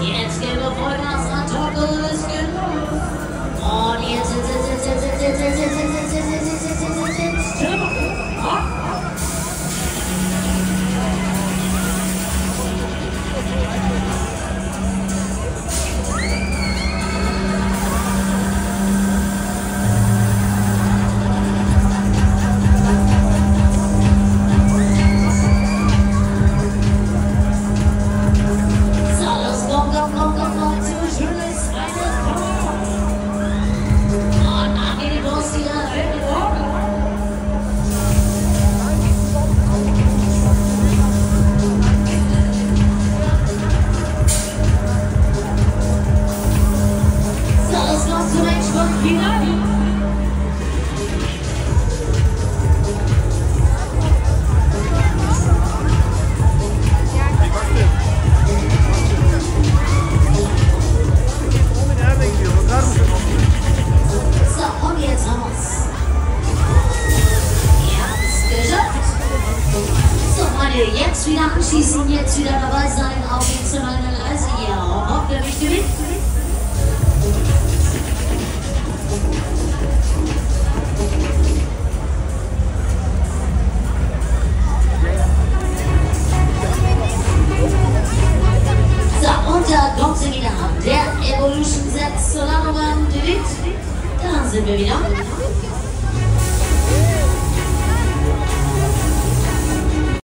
Jetzt gehen wir Vollgas an Tacos genug. Und jetzt. Jetzt wieder anschließen, jetzt wieder dabei sein auf die Zimmer in der Reise hier. Hopp, wer möchte mit? So, und da kommt sie wieder an. Der Evolution setzt zur Landebahn. Da sind wir wieder.